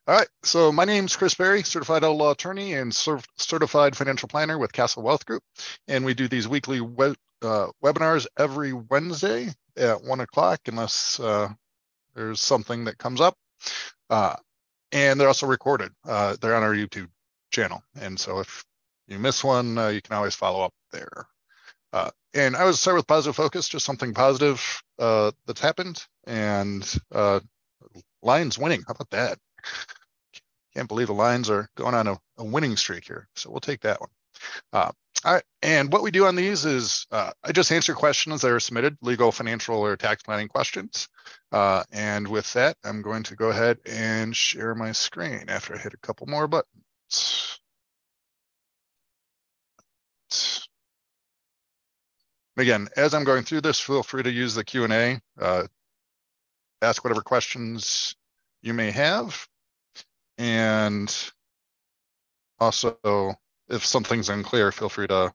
All right, so my name's Chris Berry, certified law attorney and certified financial planner with Castle Wealth Group. And we do these weekly webinars every Wednesday at 1 o'clock, unless there's something that comes up. And they're also recorded. They're on our YouTube channel. And so if you miss one, you can always follow up there. And I would start with positive focus, just something positive that's happened. And Lions winning, how about that? Can't believe the Lions are going on a winning streak here. So we'll take that one. All right, and what we do on these is I just answer questions that are submitted, legal, financial, or tax planning questions. And with that, I'm going to go ahead and share my screen after I hit a couple more buttons. Again, as I'm going through this, feel free to use the Q&A, ask whatever questions you may have. And also, if something's unclear, feel free to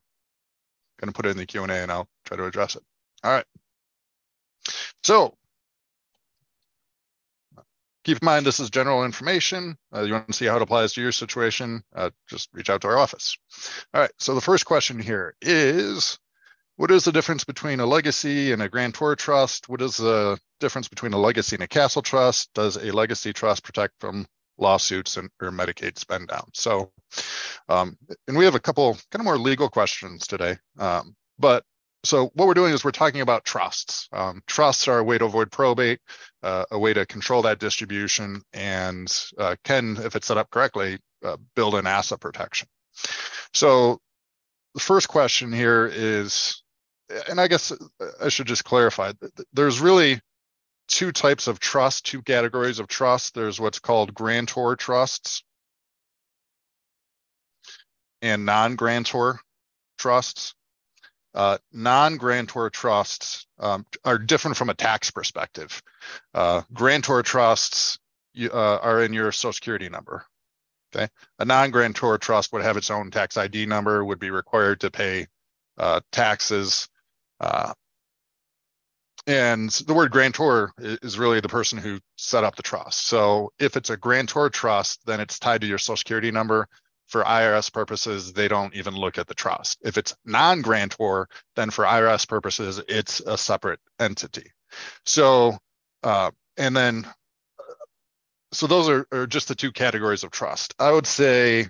kind of put it in the Q&A and I'll try to address it. All right. So keep in mind, this is general information. You want to see how it applies to your situation, just reach out to our office. All right, so the first question here is, what is the difference between a legacy and a grantor trust? What is the difference between a legacy and a castle trust? Does a legacy trust protect from lawsuits or Medicaid spend down? So, and we have a couple kind of more legal questions today. So what we're doing is we're talking about trusts. Trusts are a way to avoid probate, a way to control that distribution, and can, if it's set up correctly, build in asset protection. So the first question here is, and I guess I should just clarify, there's really two types of trust, two categories of trust. There's what's called grantor trusts and non-grantor trusts. Non-grantor trusts are different from a tax perspective. Grantor trusts are in your Social Security number. Okay, a non-grantor trust would have its own tax ID number, would be required to pay taxes. And the word grantor is really the person who set up the trust. So if it's a grantor trust, then it's tied to your Social Security number. For IRS purposes, they don't even look at the trust. If it's non-grantor, then for IRS purposes, it's a separate entity. So, so those are just the two categories of trust. I would say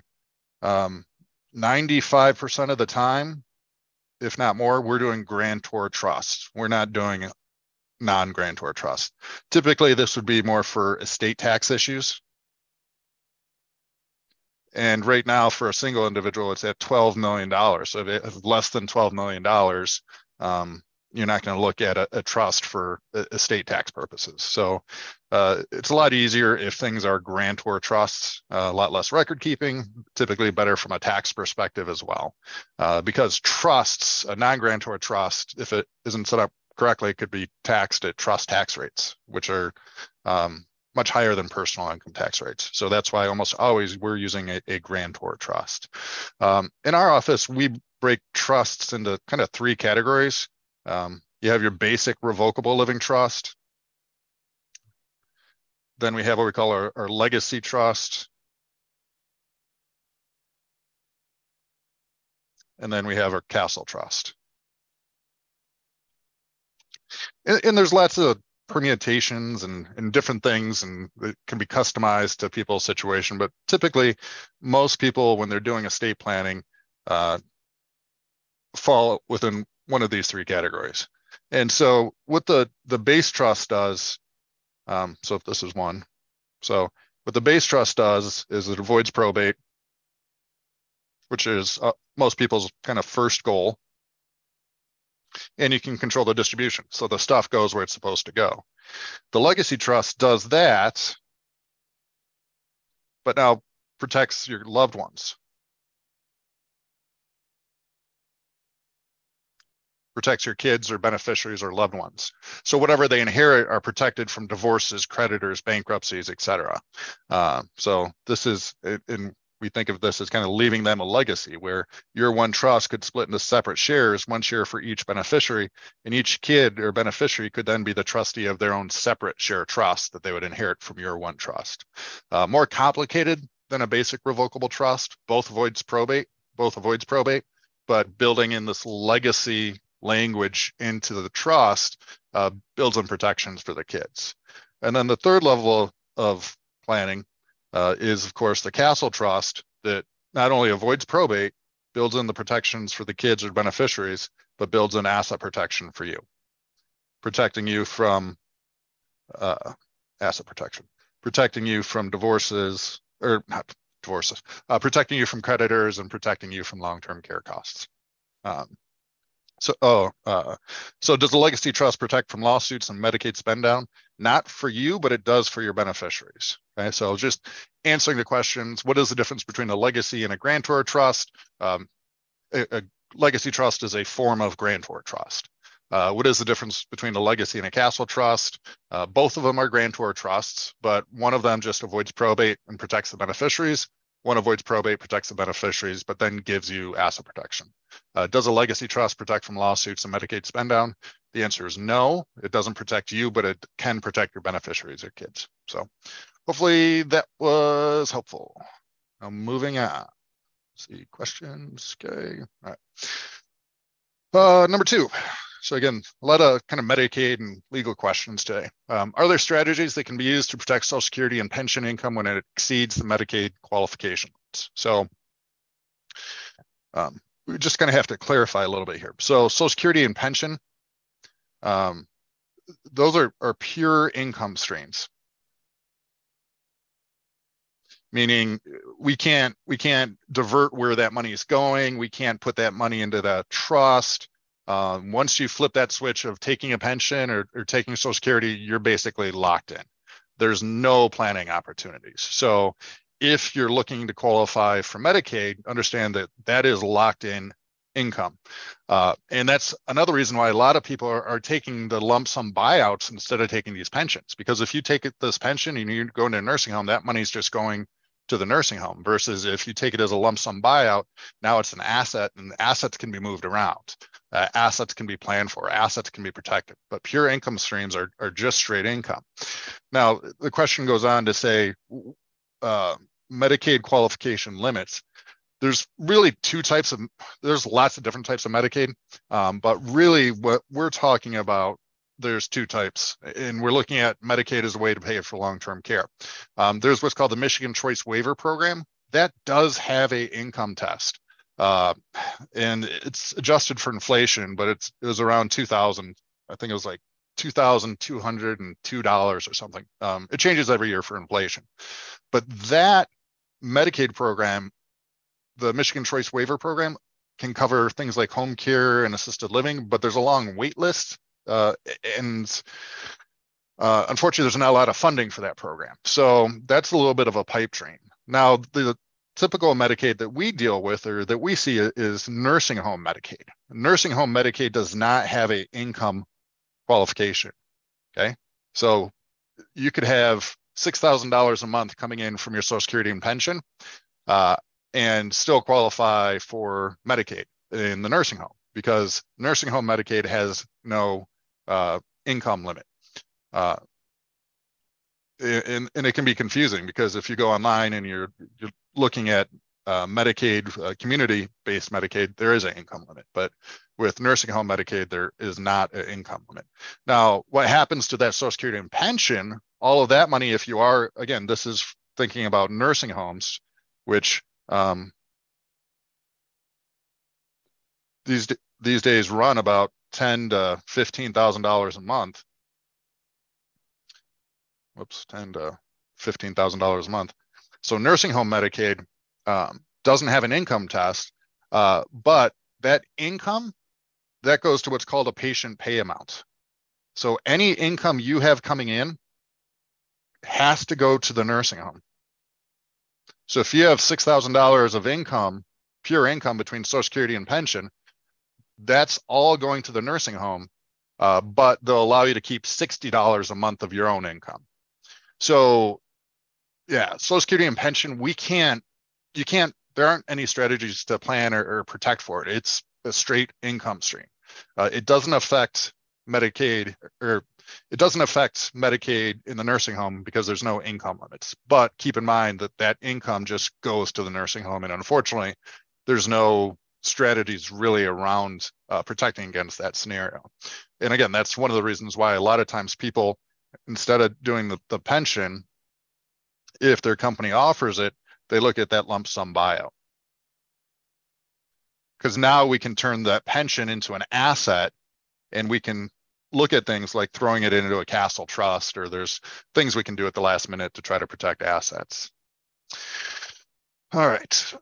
95% of the time, if not more, we're doing grantor trust. We're not doing non-grantor trust. Typically, this would be more for estate tax issues. And right now, for a single individual, it's at $12 million. So if it's less than $12 million, you're not going to look at a trust for estate tax purposes. So it's a lot easier if things are grantor trusts, a lot less record keeping, typically better from a tax perspective as well. Because trusts, a non-grantor trust, if it isn't set up correctly, it could be taxed at trust tax rates, which are much higher than personal income tax rates. So that's why almost always we're using a grantor trust. In our office, we break trusts into kind of three categories. You have your basic revocable living trust. Then we have what we call our legacy trust. And then we have our castle trust. And there's lots of permutations and different things, and it can be customized to people's situation. But typically, most people, when they're doing estate planning, fall within one of these three categories. And so what the base trust does, so if this is one, so what the base trust does is it avoids probate, which is most people's kind of first goal. And you can control the distribution. So the stuff goes where it's supposed to go. The legacy trust does that, but now protects your loved ones. Protects your kids or beneficiaries or loved ones. So whatever they inherit are protected from divorces, creditors, bankruptcies, etc. So this is, and we think of this as kind of leaving them a legacy where your one trust could split into separate shares, one share for each beneficiary, and each kid or beneficiary could then be the trustee of their own separate share trust that they would inherit from your one trust. More complicated than a basic revocable trust, both avoids probate, but building in this legacy language into the trust builds in protections for the kids. And then the third level of planning is, of course, the castle trust that not only avoids probate, builds in the protections for the kids or beneficiaries, but builds in asset protection for you, protecting you from asset protection, protecting you from divorces, or not divorces, protecting you from creditors and protecting you from long-term care costs. So does the legacy trust protect from lawsuits and Medicaid spend down? Not for you, but it does for your beneficiaries. Okay, so just answering the questions, what is the difference between a legacy and a grantor trust? A legacy trust is a form of grantor trust. What is the difference between a legacy and a castle trust? Both of them are grantor trusts, but one of them just avoids probate and protects the beneficiaries. One avoids probate, protects the beneficiaries, but then gives you asset protection. Does a legacy trust protect from lawsuits and Medicaid spend down? The answer is no. It doesn't protect you, but it can protect your beneficiaries or kids. So hopefully that was helpful. Now moving on. Let's see, questions. Okay. All right. Number 2. So again, a lot of kind of Medicaid and legal questions today. Are there strategies that can be used to protect Social Security and pension income when it exceeds the Medicaid qualification? So we just kind of have to clarify a little bit here. So Social Security and pension, those are pure income streams. Meaning we can't divert where that money is going. We can't put that money into the trust. Once you flip that switch of taking a pension or taking Social Security, you're basically locked in. There's no planning opportunities. So if you're looking to qualify for Medicaid, understand that that is locked in income. And that's another reason why a lot of people are taking the lump sum buyouts instead of taking these pensions. Because if you take this pension and you go into a nursing home, that money's just going to the nursing home, versus if you take it as a lump sum buyout, now it's an asset, and assets can be moved around. Assets can be planned for, assets can be protected, but pure income streams are just straight income. Now, the question goes on to say, Medicaid qualification limits. There's really there's lots of different types of Medicaid, but really what we're talking about, there's 2 types, and we're looking at Medicaid as a way to pay for long-term care. There's what's called the Michigan Choice Waiver Program. That does have a income test. And it's adjusted for inflation, but it was around 2000. I think it was like $2,202 or something. It changes every year for inflation. But that Medicaid program, the Michigan Choice Waiver Program, can cover things like home care and assisted living, but there's a long wait list. And unfortunately, there's not a lot of funding for that program. So that's a little bit of a pipe dream. Now, the typical Medicaid that we deal with or that we see is nursing home Medicaid. Nursing home Medicaid does not have an income qualification. Okay. So you could have $6,000 a month coming in from your Social Security and pension and still qualify for Medicaid in the nursing home, because nursing home Medicaid has no income limit. And it can be confusing, because if you go online and you're looking at Medicaid, community-based Medicaid, there is an income limit. But with nursing home Medicaid, there is not an income limit. Now, what happens to that Social Security and pension, all of that money, if you are, again, this is thinking about nursing homes, which these days run about $10,000 to $15,000 a month. Whoops, $10,000 to $15,000 a month. So nursing home Medicaid doesn't have an income test, but that income, that goes to what's called a patient pay amount. So any income you have coming in has to go to the nursing home. So if you have $6,000 of income, pure income between Social Security and pension, that's all going to the nursing home, but they'll allow you to keep $60 a month of your own income. So yeah, Social Security and pension, we can't you can't, there aren't any strategies to plan or protect for it. It's a straight income stream. It doesn't affect Medicaid, or it doesn't affect Medicaid in the nursing home because there's no income limits. But keep in mind that that income just goes to the nursing home. And unfortunately, there's no strategies really around protecting against that scenario. And again, that's one of the reasons why a lot of times people, instead of doing the pension, if their company offers it, they look at that lump sum buyout. Because now we can turn that pension into an asset, and we can look at things like throwing it into a castle trust, or there's things we can do at the last minute to try to protect assets. All right.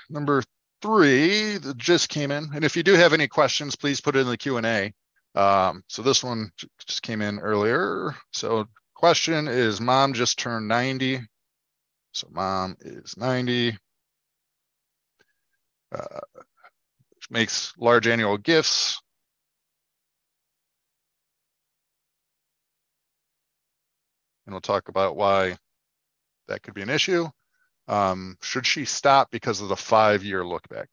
Number 3 that just came in. And if you do have any questions, please put it in the Q&A. So this one just came in earlier. So question is, mom just turned 90. So mom is 90. Makes large annual gifts. And we'll talk about why that could be an issue. Should she stop because of the 5-year look back?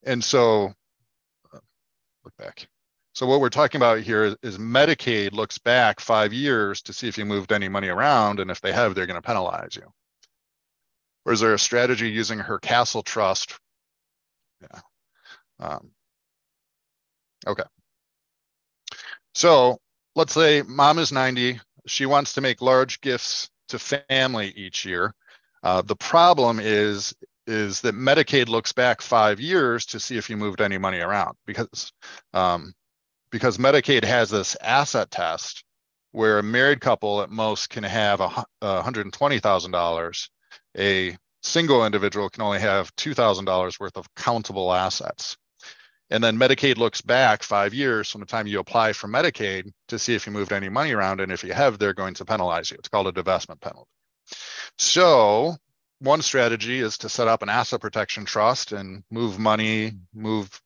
And so, look back. So what we're talking about here is Medicaid looks back 5 years to see if you moved any money around, and if they have, they're going to penalize you. Or is there a strategy using her castle trust? Yeah. Okay. So let's say mom is 90. She wants to make large gifts to family each year. The problem is that Medicaid looks back 5 years to see if you moved any money around, because Medicaid has this asset test where a married couple at most can have $120,000. A single individual can only have $2,000 worth of countable assets. And then Medicaid looks back 5 years from the time you apply for Medicaid to see if you moved any money around. And if you have, they're going to penalize you. It's called a divestment penalty. So one strategy is to set up an asset protection trust and move money, move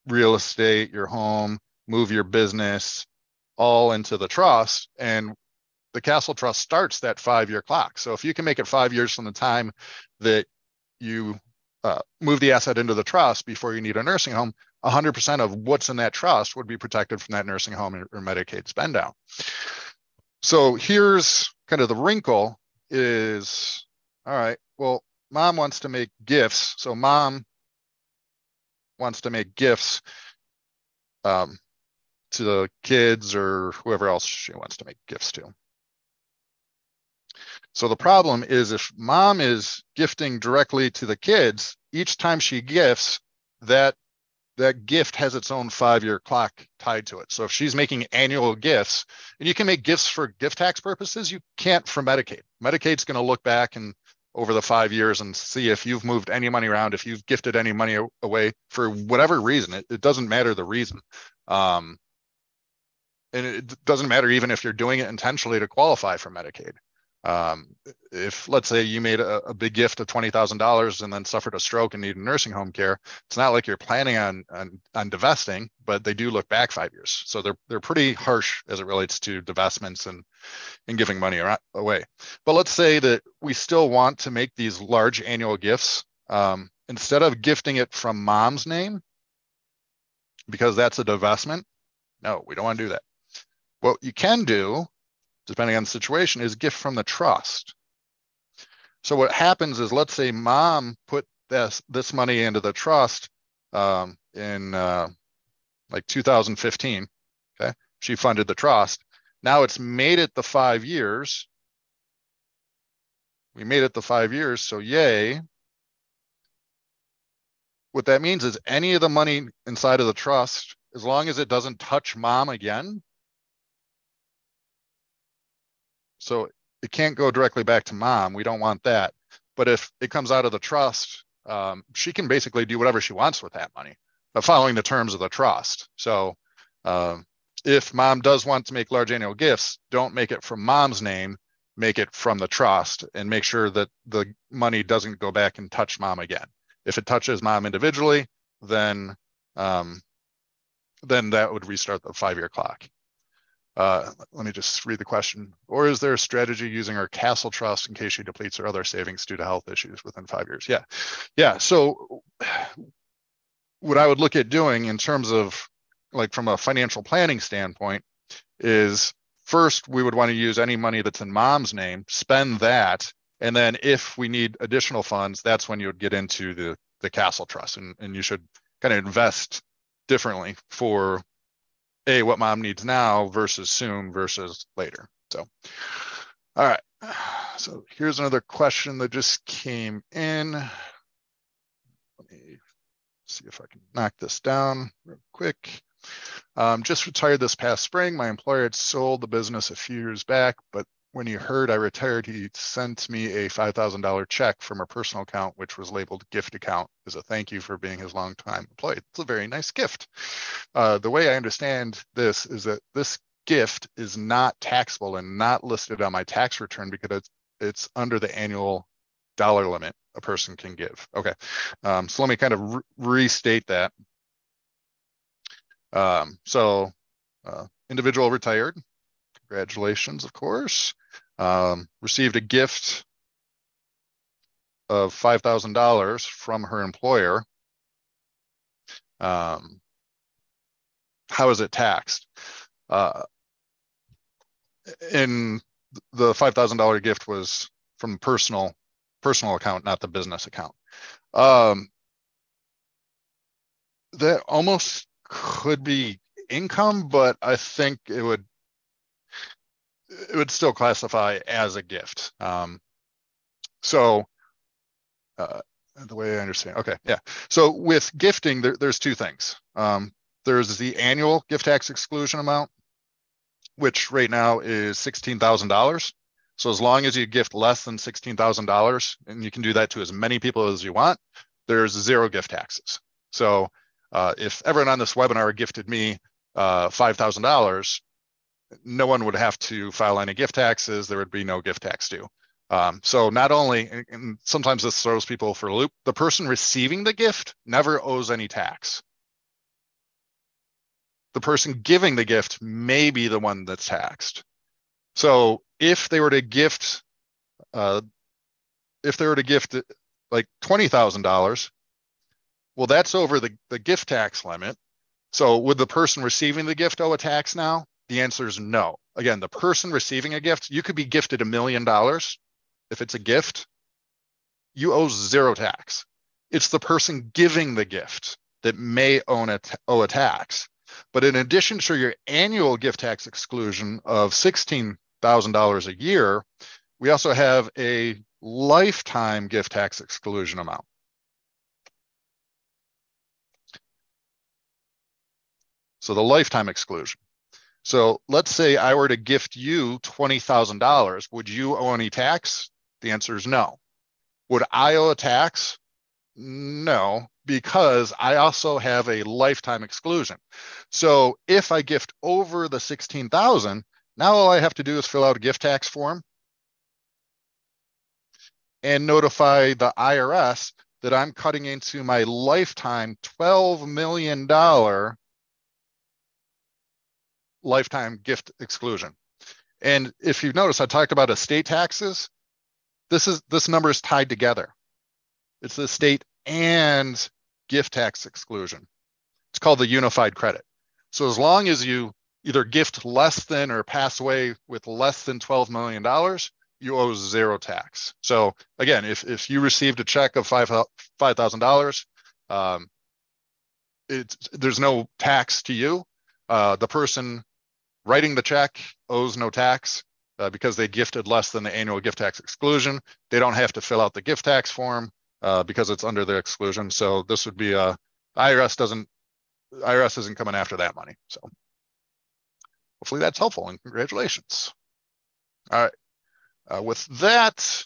real estate, your home, move your business, all into the trust. And the Castle Trust starts that 5-year clock. So if you can make it 5 years from the time that you move the asset into the trust before you need a nursing home, 100% of what's in that trust would be protected from that nursing home or Medicaid spend down. So here's kind of the wrinkle is, all right, well, mom wants to make gifts. So mom wants to make gifts to the kids or whoever else she wants to make gifts to. So the problem is, if mom is gifting directly to the kids, each time she gifts, that gift has its own 5-year clock tied to it. So if she's making annual gifts, and you can make gifts for gift tax purposes, you can't for Medicaid. Medicaid's going to look back and over the 5 years and see if you've moved any money around, if you've gifted any money away for whatever reason. It doesn't matter the reason. And it doesn't matter even if you're doing it intentionally to qualify for Medicaid. If, let's say, you made a big gift of $20,000 and then suffered a stroke and needed nursing home care, it's not like you're planning on divesting, but they do look back 5 years. So they're pretty harsh as it relates to divestments and giving money away. But let's say that we still want to make these large annual gifts. Instead of gifting it from mom's name, because that's a divestment, no, we don't want to do that. What you can do, depending on the situation, is gift from the trust. So what happens is, let's say mom put this money into the trust in like 2015. Okay, she funded the trust. Now it's made it the 5 years. We made it the 5 years, so yay. What that means is any of the money inside of the trust, as long as it doesn't touch mom again, so it can't go directly back to mom. We don't want that. But if it comes out of the trust, she can basically do whatever she wants with that money, following the terms of the trust. So if mom does want to make large annual gifts, don't make it from mom's name, make it from the trust, and make sure that the money doesn't go back and touch mom again. If it touches mom individually, then that would restart the 5-year clock. Let me just read the question. Or is there a strategy using our Castle Trust in case she depletes her other savings due to health issues within 5 years? Yeah. Yeah. So what I would look at doing in terms of like from a financial planning standpoint is first we would want to use any money that's in mom's name, spend that. And then if we need additional funds, that's when you would get into the Castle Trust, and you should kind of invest differently for what mom needs now versus soon versus later. So, all right. So here's another question that just came in. Let me see if I can knock this down real quick. Just retired this past spring. My employer had sold the business a few years back, but when he heard I retired, he sent me a $5,000 check from a personal account, which was labeled gift account as a thank you for being his longtime employee. It's a very nice gift. The way I understand this is that this gift is not taxable and not listed on my tax return because it's under the annual dollar limit a person can give. Okay, so let me kind of restate that. Individual retired, congratulations, of course. Received a gift of $5,000 from her employer. How is it taxed? In the $5,000 gift was from personal account, not the business account. That almost could be income, but I think it would still classify as a gift. The way I understand, okay, yeah. So with gifting, there's two things. There's the annual gift tax exclusion amount, which right now is $16,000. So as long as you gift less than $16,000, and you can do that to as many people as you want, there's zero gift taxes. So if everyone on this webinar gifted me $5,000, no one would have to file any gift taxes. There would be no gift tax due. So not only, and sometimes this throws people for a loop, the person receiving the gift never owes any tax. The person giving the gift may be the one that's taxed. So if they were to gift, like $20,000, well, that's over the gift tax limit. So would the person receiving the gift owe a tax now? The answer is no. Again, the person receiving a gift, you could be gifted $1 million. If it's a gift, you owe zero tax. It's the person giving the gift that may owe a tax. But in addition to your annual gift tax exclusion of $16,000 a year, we also have a lifetime gift tax exclusion amount. So the lifetime exclusion. So let's say I were to gift you $20,000. Would you owe any tax? The answer is no. Would I owe a tax? No, because I also have a lifetime exclusion. So if I gift over the $16,000, now all I have to do is fill out a gift tax form and notify the IRS that I'm cutting into my lifetime $12 million lifetime gift exclusion. And if you've noticed, I talked about estate taxes. This number is tied together. It's the estate and gift tax exclusion. It's called the unified credit. So as long as you either gift less than or pass away with less than $12 million, you owe zero tax. So again, if you received a check of $5,000, there's no tax to you. The person writing the check owes no tax because they gifted less than the annual gift tax exclusion. They don't have to fill out the gift tax form because it's under the exclusion. So this would be IRS isn't coming after that money. So hopefully that's helpful, and congratulations. All right. With that,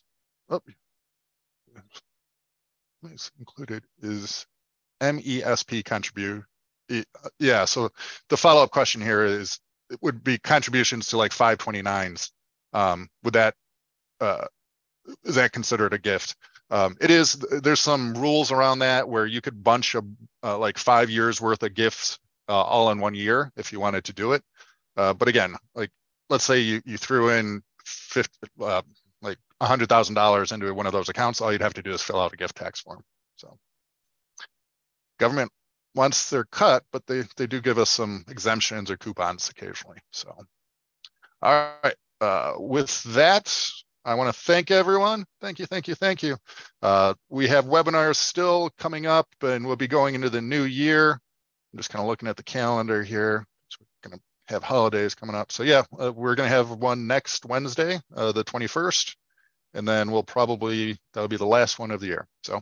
included is MESP contribute. Yeah, so the follow-up question here is, it would be contributions to like 529s. Is that considered a gift? It is. There's some rules around that where you could bunch like 5 years worth of gifts all in 1 year if you wanted to do it. But again, like let's say you threw in like $100,000 into one of those accounts, all you'd have to do is fill out a gift tax form. So government wants their cut, but they do give us some exemptions or coupons occasionally. So, all right. With that, I want to thank everyone. Thank you. We have webinars still coming up, and we'll be going into the new year. I'm just kind of looking at the calendar here. So we're going to have holidays coming up. So yeah, we're going to have one next Wednesday, the 21st. And then that'll be the last one of the year. So